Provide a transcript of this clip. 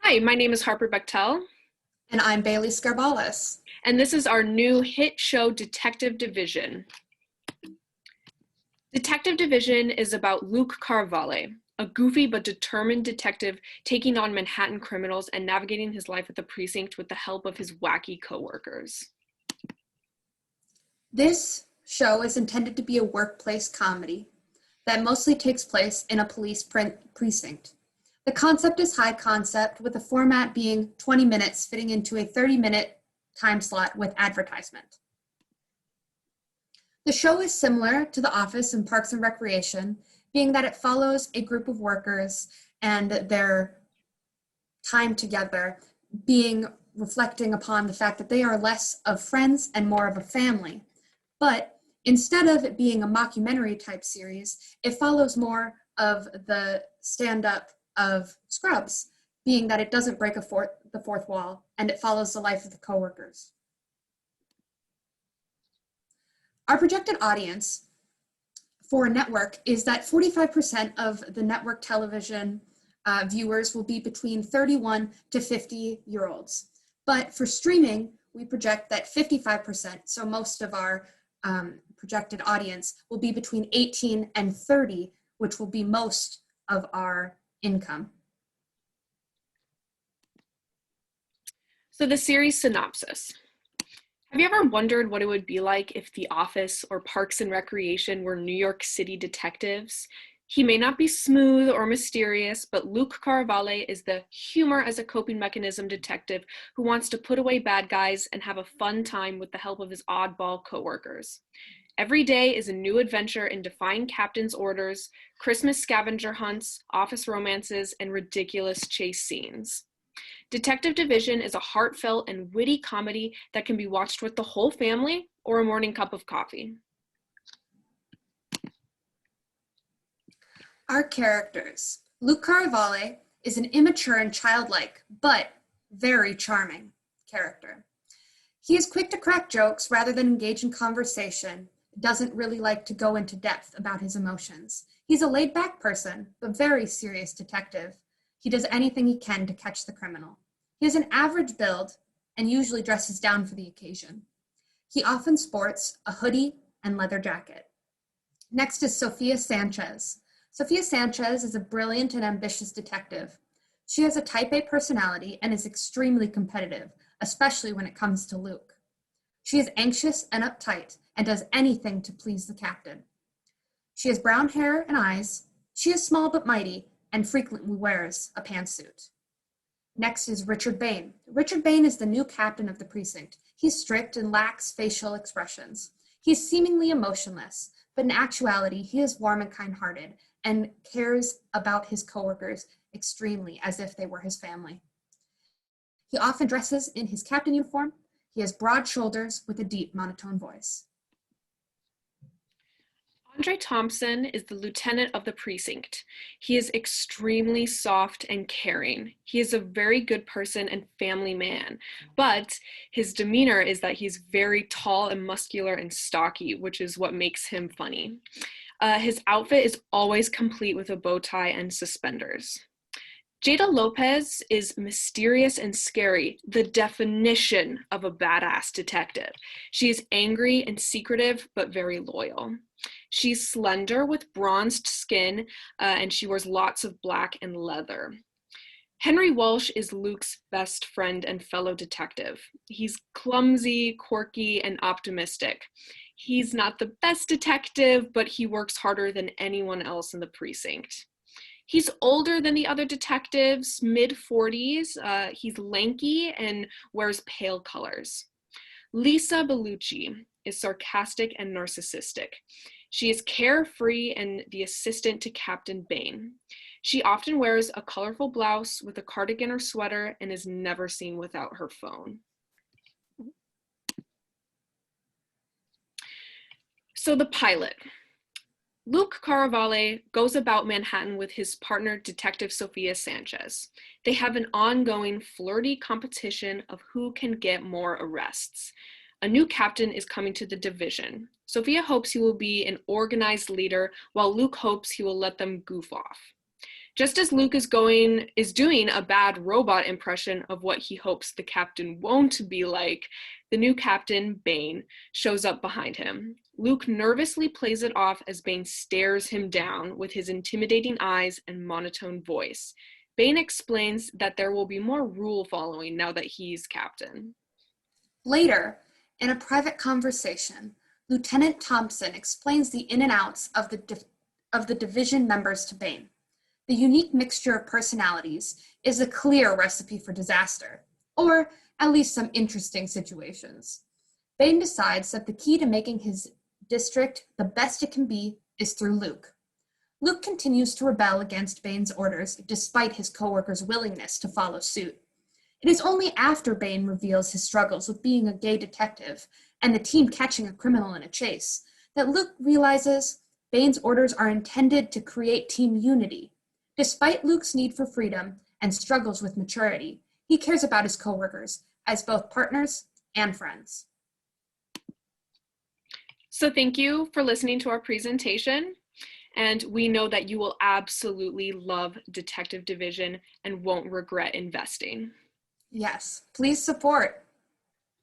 Hi, my name is Harper Bechtel, And I'm Bailey Skarbalus. and this is our new hit show, Detective Division. Detective Division is about Luke Carvalho, a goofy but determined detective taking on Manhattan criminals and navigating his life at the precinct with the help of his wacky coworkers. This show is intended to be a workplace comedy that mostly takes place in a police precinct. The concept is high concept, with the format being 20 minutes fitting into a 30-minute time slot with advertisement. The show is similar to The Office and Parks and Recreation, being that it follows a group of workers and their time together, reflecting upon the fact that they are less of friends and more of a family. But instead of it being a mockumentary type series, it follows more of the stand-up of Scrubs, being that it doesn't break the fourth wall and it follows the life of the coworkers. Our projected audience for network is that 45% of the network television viewers will be between 31 to 50-year-olds. But for streaming, we project that 55%, so most of our projected audience, will be between 18 and 30, which will be most of our income. So the series synopsis. Have you ever wondered what it would be like if The Office or Parks and Recreation were New York City detectives? He may not be smooth or mysterious, but Luke Carvalho is the humor as a coping mechanism detective who wants to put away bad guys and have a fun time with the help of his oddball coworkers. Every day is a new adventure in defying captain's orders, Christmas scavenger hunts, office romances, and ridiculous chase scenes. Detective Division is a heartfelt and witty comedy that can be watched with the whole family or a morning cup of coffee. Our characters. Luke Carvalho is an immature and childlike, but very charming character. He is quick to crack jokes rather than engage in conversation, doesn't really like to go into depth about his emotions. He's a laid-back person, but very serious detective. He does anything he can to catch the criminal. He has an average build and usually dresses down for the occasion. He often sports a hoodie and leather jacket. Next is Sophia Sanchez. Sophia Sanchez is a brilliant and ambitious detective. She has a type A personality and is extremely competitive, especially when it comes to Luke. She is anxious and uptight and does anything to please the captain. She has brown hair and eyes. She is small but mighty and frequently wears a pantsuit. Next is Richard Bain. Richard Bain is the new captain of the precinct. He's strict and lacks facial expressions. He's seemingly emotionless, but in actuality, he is warm and kind-hearted and cares about his coworkers extremely as if they were his family. He often dresses in his captain uniform. He has broad shoulders with a deep monotone voice. Andre Thompson is the lieutenant of the precinct. He is extremely soft and caring. He is a very good person and family man, but his demeanor is that he's very tall and muscular and stocky, which is what makes him funny. His outfit is always complete with a bow tie and suspenders. Jada Lopez is mysterious and scary, the definition of a badass detective. She is angry and secretive, but very loyal. She's slender with bronzed skin, and she wears lots of black and leather. Henry Walsh is Luke's best friend and fellow detective. He's clumsy, quirky, and optimistic. He's not the best detective, but he works harder than anyone else in the precinct. He's older than the other detectives, mid-40s. He's lanky and wears pale colors. Lisa Bellucci is sarcastic and narcissistic. She is carefree and the assistant to Captain Bain. She often wears a colorful blouse with a cardigan or sweater and is never seen without her phone. So the pilot. Luke Carvalho goes about Manhattan with his partner, Detective Sophia Sanchez. They have an ongoing flirty competition of who can get more arrests. A new captain is coming to the division. Sophia hopes he will be an organized leader, while Luke hopes he will let them goof off. Just as Luke is doing a bad robot impression of what he hopes the captain won't be like, the new captain, Bane, shows up behind him. Luke nervously plays it off as Bane stares him down with his intimidating eyes and monotone voice. Bane explains that there will be more rule following now that he's captain. Later, in a private conversation, Lieutenant Thompson explains the in and outs of the division members to Bane. The unique mixture of personalities is a clear recipe for disaster, or at least some interesting situations. Bane decides that the key to making his district the best it can be is through Luke. Luke continues to rebel against Bane's orders despite his co-workers' willingness to follow suit. It is only after Bane reveals his struggles with being a gay detective and the team catching a criminal in a chase that Luke realizes Bane's orders are intended to create team unity. Despite Luke's need for freedom and struggles with maturity, he cares about his coworkers as both partners and friends. So thank you for listening to our presentation. And we know that you will absolutely love Detective Division and won't regret investing. Yes, please support.